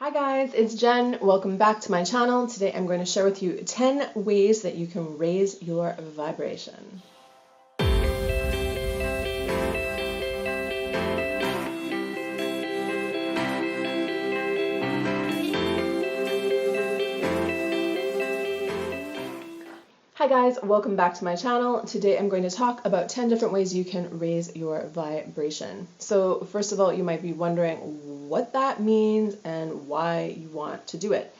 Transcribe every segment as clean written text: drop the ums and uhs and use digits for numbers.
Hi guys, it's Jen. Welcome back to my channel. Today I'm going to share with you 10 ways that you can raise your vibration. Hi guys, welcome back to my channel. Today I'm going to talk about 10 different ways you can raise your vibration. So first of all, you might be wondering what that means and why you want to do it.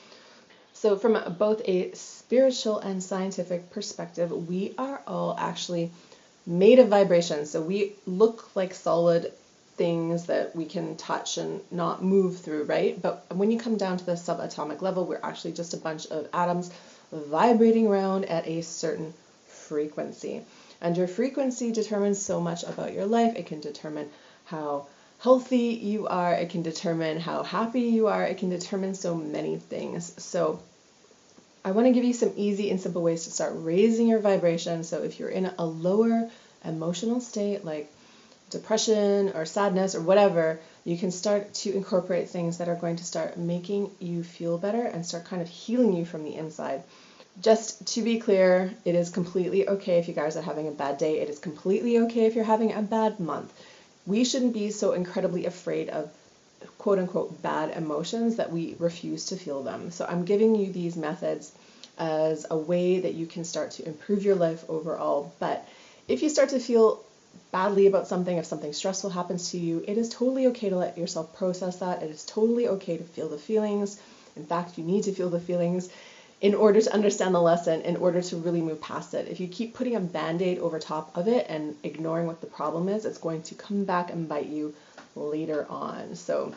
So from both a spiritual and scientific perspective, we are all actually made of vibration. So we look like solid things that we can touch and not move through, right? But when you come down to the subatomic level, we're actually just a bunch of atoms vibrating around at a certain frequency. And your frequency determines so much about your life. It can determine how healthy you are. It can determine how happy you are. It can determine so many things. So I want to give you some easy and simple ways to start raising your vibration. So if you're in a lower emotional state like depression or sadness or whatever, you can start to incorporate things that are going to start making you feel better and start kind of healing you from the inside. Just to be clear, it is completely okay if you guys are having a bad day. It is completely okay if you're having a bad month. We shouldn't be so incredibly afraid of quote unquote bad emotions that we refuse to feel them. So I'm giving you these methods as a way that you can start to improve your life overall. But if you start to feel badly about something, if something stressful happens to you, it is totally okay to let yourself process that. It is totally okay to feel the feelings. In fact, you need to feel the feelings in order to understand the lesson, in order to really move past it. If you keep putting a band-aid over top of it and ignoring what the problem is, it's going to come back and bite you later on. So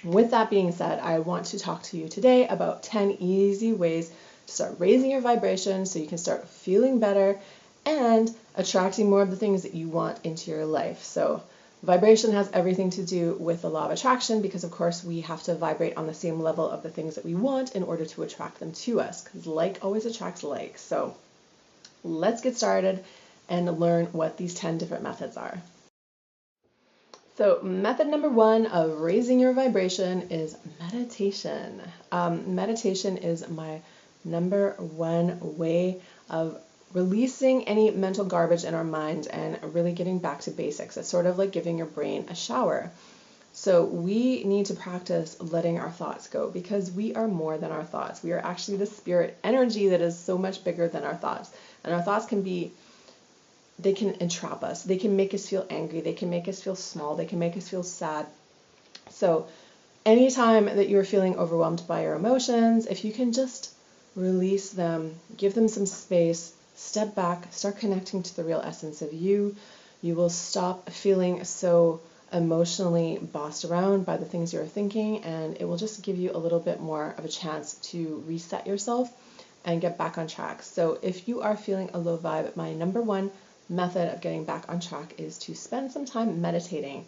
with that being said, I want to talk to you today about 10 easy ways to start raising your vibration so you can start feeling better and attracting more of the things that you want into your life. So vibration has everything to do with the law of attraction because, of course, we have to vibrate on the same level of the things that we want in order to attract them to us, because like always attracts like. So let's get started and learn what these 10 different methods are. So method number one of raising your vibration is meditation. Meditation is my number one way of releasing any mental garbage in our mind and really getting back to basics. It's sort of like giving your brain a shower. So we need to practice letting our thoughts go because we are more than our thoughts. We are actually the spirit energy that is so much bigger than our thoughts. And our thoughts they can entrap us. They can make us feel angry. They can make us feel small. They can make us feel sad. So anytime that you're feeling overwhelmed by your emotions, if you can just release them, give them some space, step back, start connecting to the real essence of you, you will stop feeling so emotionally bossed around by the things you're thinking, and it will just give you a little bit more of a chance to reset yourself and get back on track. So if you are feeling a low vibe, my number one method of getting back on track is to spend some time meditating.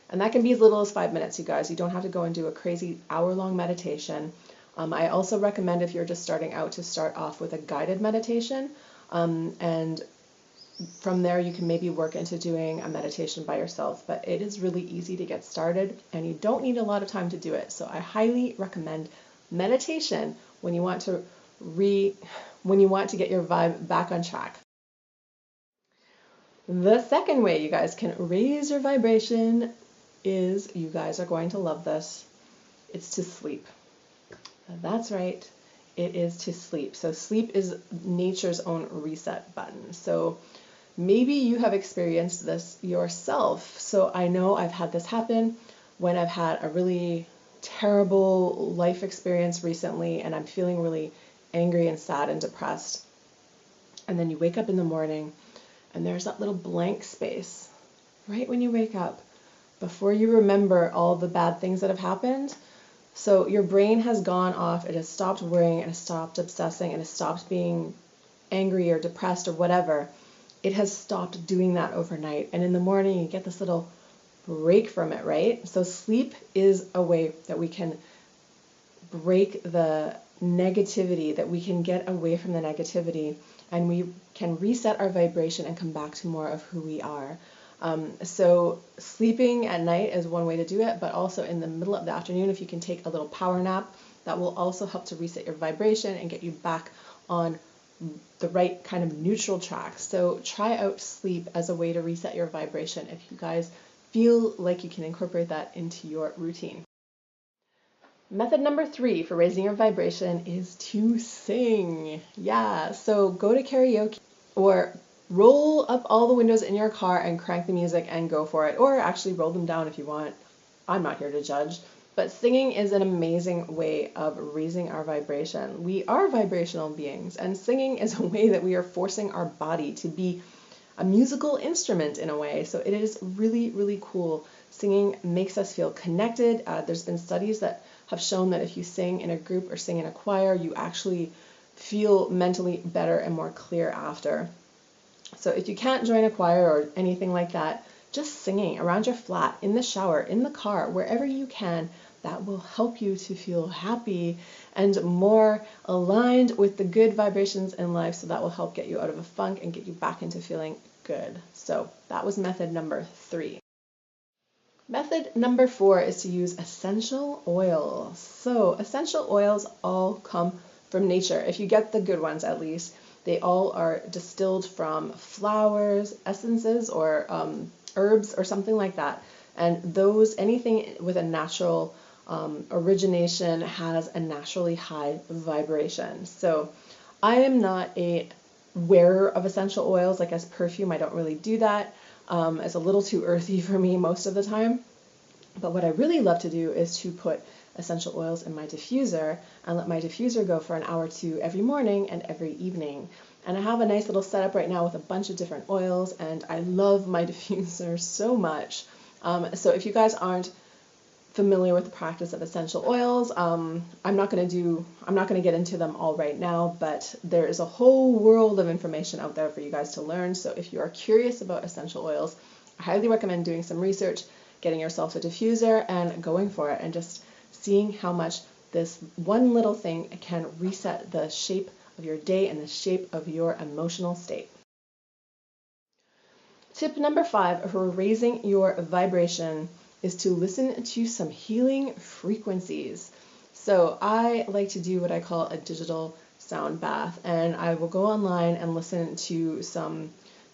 And that can be as little as 5 minutes, you guys. You don't have to go and do a crazy hour-long meditation. I also recommend, if you're just starting out, to start off with a guided meditation. And from there you can maybe work into doing a meditation by yourself. But it is really easy to get started and you don't need a lot of time to do it. So I highly recommend meditation when you want to get your vibe back on track. The second way you guys can raise your vibration is, you guys are going to love this, it's to sleep. That's right, it is to sleep. So sleep is nature's own reset button. So maybe you have experienced this yourself. So I know I've had this happen when I've had a really terrible life experience recently and I'm feeling really angry and sad and depressed. And then you wake up in the morning and there's that little blank space right when you wake up before you remember all the bad things that have happened. So your brain has gone off, it has stopped worrying, it has stopped obsessing, it has stopped being angry or depressed or whatever. It has stopped doing that overnight. And in the morning you get this little break from it, right? So sleep is a way that we can break the negativity, that we can get away from the negativity, and we can reset our vibration and come back to more of who we are. So sleeping at night is one way to do it, but also in the middle of the afternoon, if you can take a little power nap, that will also help to reset your vibration and get you back on the right kind of neutral track. So try out sleep as a way to reset your vibration if you guys feel like you can incorporate that into your routine. Method number 3 for raising your vibration is to sing. Yeah, so go to karaoke or roll up all the windows in your car and crank the music and go for it. Or actually roll them down if you want. I'm not here to judge. But singing is an amazing way of raising our vibration. We are vibrational beings, and singing is a way that we are forcing our body to be a musical instrument in a way. So it is really, really cool. Singing makes us feel connected. There's been studies that have shown that if you sing in a group or sing in a choir, you actually feel mentally better and more clear after. So if you can't join a choir or anything like that, just singing around your flat, in the shower, in the car, wherever you can, that will help you to feel happy and more aligned with the good vibrations in life. So that will help get you out of a funk and get you back into feeling good. So that was method number 3. Method number 4 is to use essential oils. So essential oils all come from nature. If you get the good ones, at least, they all are distilled from flowers, essences, or herbs or something like that. And those, anything with a natural origination has a naturally high vibration. So I am not a wearer of essential oils, like as perfume. I don't really do that. It's a little too earthy for me most of the time. But what I really love to do is to put essential oils in my diffuser and let my diffuser go for an hour or two every morning and every evening. And I have a nice little setup right now with a bunch of different oils, and I love my diffuser so much. So if you guys aren't familiar with the practice of essential oils, I'm not going to get into them all right now, but there is a whole world of information out there for you guys to learn. So if you are curious about essential oils, I highly recommend doing some research, getting yourself a diffuser and going for it, and just seeing how much this one little thing can reset the shape of your day and the shape of your emotional state. Tip number 5 for raising your vibration is to listen to some healing frequencies. So I like to do what I call a digital sound bath, and I will go online and listen to some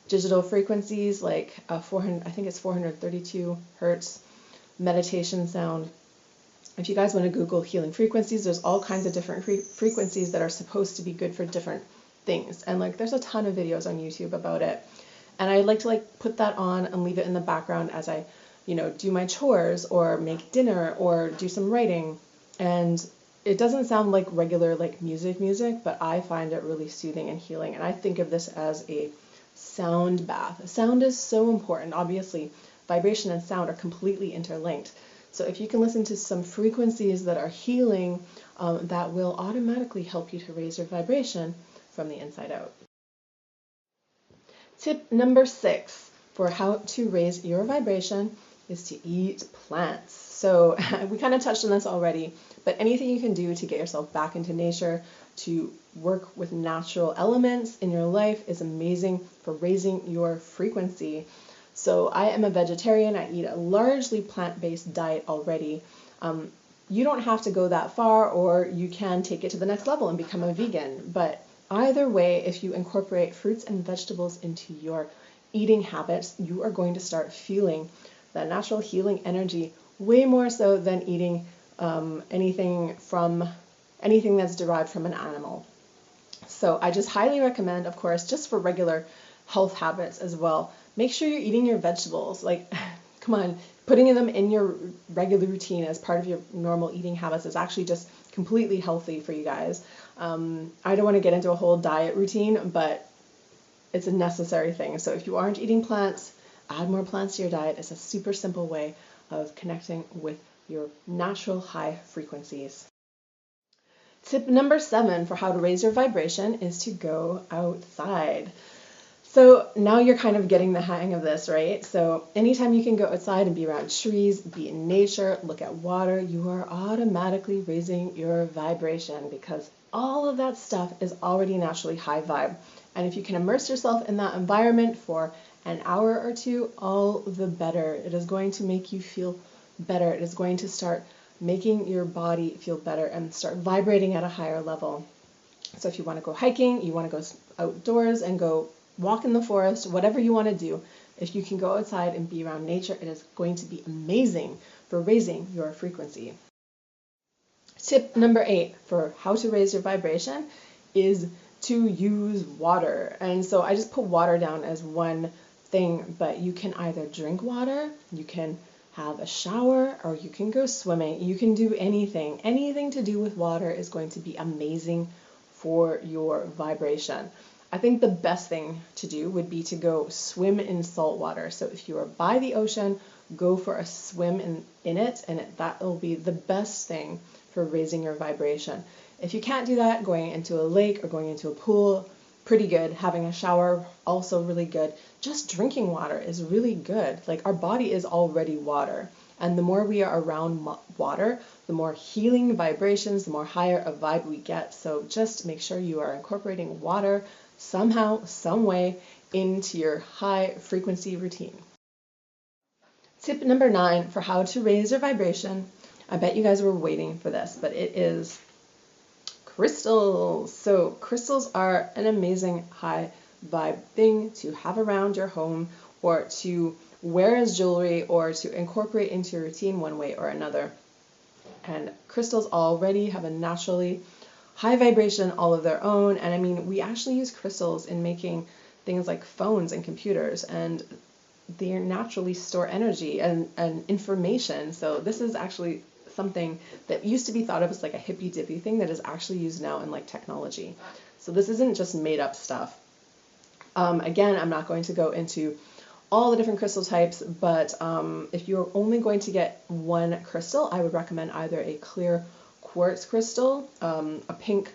digital frequencies like 432 hertz meditation sound. If you guys want to Google healing frequencies, there's all kinds of different frequencies that are supposed to be good for different things. And like there's a ton of videos on YouTube about it. And I like to put that on and leave it in the background as I, do my chores or make dinner or do some writing. And it doesn't sound like regular music, but I find it really soothing and healing. And I think of this as a sound bath. Sound is so important. Obviously, vibration and sound are completely interlinked. So if you can listen to some frequencies that are healing, that will automatically help you to raise your vibration from the inside out. Tip number 6 for how to raise your vibration is to eat plants. So we kind of touched on this already, but anything you can do to get yourself back into nature, to work with natural elements in your life is amazing for raising your frequency. So I am a vegetarian. I eat a largely plant-based diet already. You don't have to go that far, or you can take it to the next level and become a vegan. But either way, if you incorporate fruits and vegetables into your eating habits, you are going to start feeling that natural healing energy way more so than eating anything that's derived from an animal. So I just highly recommend, of course, just for regular health habits as well, make sure you're eating your vegetables. Come on, putting them in your regular routine as part of your normal eating habits is actually just completely healthy for you guys. I don't want to get into a whole diet routine, but it's a necessary thing. So if you aren't eating plants, add more plants to your diet. It's a super simple way of connecting with your natural high frequencies. Tip number 7 for how to raise your vibration is to go outside. So now you're kind of getting the hang of this, right? So anytime you can go outside and be around trees, be in nature, look at water, you are automatically raising your vibration because all of that stuff is already naturally high vibe. And if you can immerse yourself in that environment for an hour or two, all the better. It is going to make you feel better. It is going to start making your body feel better and start vibrating at a higher level. So if you want to go hiking, you want to go outdoors and go walk in the forest, whatever you want to do, if you can go outside and be around nature, it is going to be amazing for raising your frequency. Tip number 8 for how to raise your vibration is to use water. And so I just put water down as one thing, but you can either drink water, you can have a shower, or you can go swimming. You can do anything. Anything to do with water is going to be amazing for your vibration. I think the best thing to do would be to go swim in salt water. So if you are by the ocean, go for a swim in it, and that will be the best thing for raising your vibration. If you can't do that, going into a lake or going into a pool, pretty good. Having a shower, also really good. Just drinking water is really good. Like, our body is already water. And the more we are around water, the more healing vibrations, the more higher a vibe we get. So just make sure you are incorporating water somehow, some way into your high frequency routine. Tip number 9 for how to raise your vibration. I bet you guys were waiting for this, but it is crystals. So crystals are an amazing high vibe thing to have around your home, or to wear as jewelry, or to incorporate into your routine one way or another. And crystals already have a naturally high vibration all of their own. And I mean, we actually use crystals in making things like phones and computers, and they naturally store energy and information. So this is actually something that used to be thought of as like a hippy dippy thing that is actually used now in like technology. So this isn't just made up stuff. Again, I'm not going to go into all the different crystal types, but if you're only going to get one crystal, I would recommend either a clear quartz crystal, a pink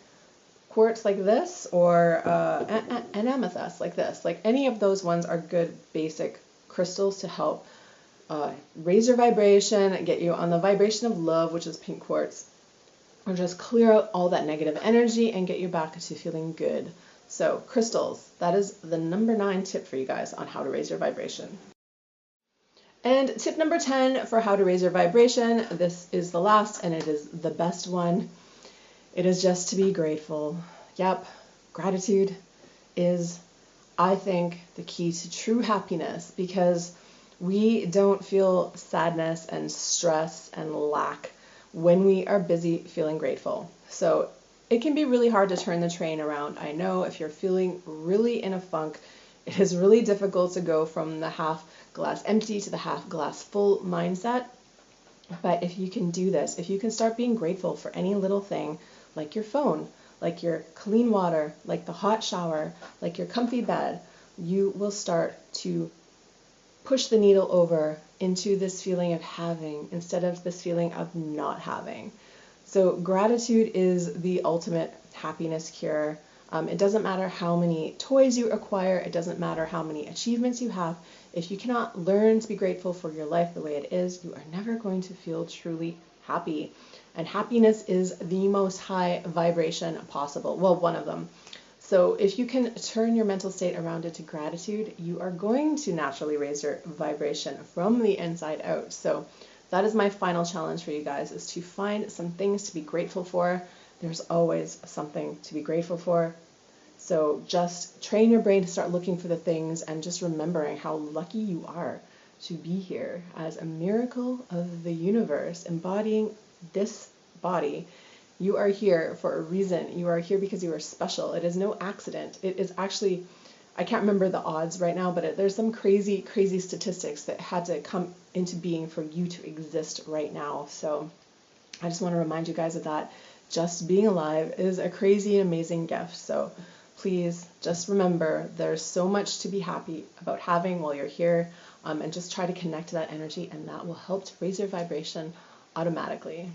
quartz like this, or an amethyst like this. Like, any of those ones are good basic crystals to help raise your vibration, get you on the vibration of love, which is pink quartz, or just clear out all that negative energy and get you back to feeling good. So crystals, that is the number 9 tip for you guys on how to raise your vibration. And tip number 10 for how to raise your vibration, this is the last and it is the best one. It is just to be grateful. Yep, gratitude is, I think, the key to true happiness, because we don't feel sadness and stress and lack when we are busy feeling grateful. So it can be really hard to turn the train around. I know if you're feeling really in a funk, it is really difficult to go from the half glass empty to the half glass full mindset. But if you can do this, if you can start being grateful for any little thing, like your phone, like your clean water, like the hot shower, like your comfy bed, you will start to push the needle over into this feeling of having instead of this feeling of not having. So gratitude is the ultimate happiness cure. It doesn't matter how many toys you acquire. It doesn't matter how many achievements you have. If you cannot learn to be grateful for your life the way it is, you are never going to feel truly happy. And happiness is the most high vibration possible. Well, one of them. So if you can turn your mental state around into gratitude, you are going to naturally raise your vibration from the inside out. So that is my final challenge for you guys, is to find some things to be grateful for. There's always something to be grateful for. So just train your brain to start looking for the things and just remembering how lucky you are to be here as a miracle of the universe, embodying this body. You are here for a reason. You are here because you are special. It is no accident. It is actually, I can't remember the odds right now, but there's some crazy, crazy statistics that had to come into being for you to exist right now. So I just want to remind you guys of that. Just being alive is a crazy, amazing gift. So please just remember there's so much to be happy about having while you're here, and just try to connect to that energy, and that will help to raise your vibration automatically.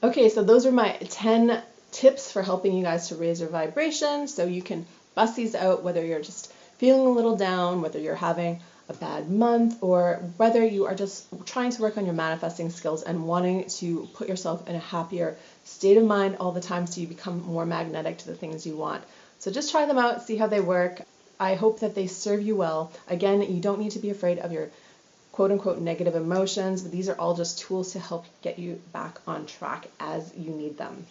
Okay, so those are my 10 tips for helping you guys to raise your vibration. So you can bust these out whether you're just feeling a little down, whether you're having a bad month, or whether you are just trying to work on your manifesting skills and wanting to put yourself in a happier state of mind all the time so you become more magnetic to the things you want. So just try them out, see how they work. I hope that they serve you well. Again, you don't need to be afraid of your quote-unquote negative emotions, but these are all just tools to help get you back on track as you need them.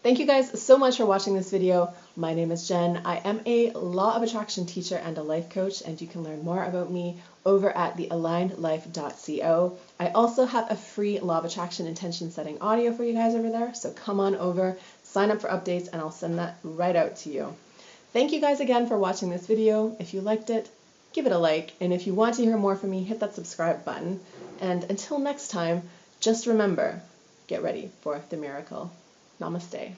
Thank you guys so much for watching this video. My name is Jen. I am a law of attraction teacher and a life coach, and you can learn more about me over at thealignedlife.co. I also have a free law of attraction intention setting audio for you guys over there, so come on over, sign up for updates, and I'll send that right out to you. Thank you guys again for watching this video. If you liked it, give it a like, and if you want to hear more from me, hit that subscribe button. And until next time, just remember, get ready for the miracle. Namaste.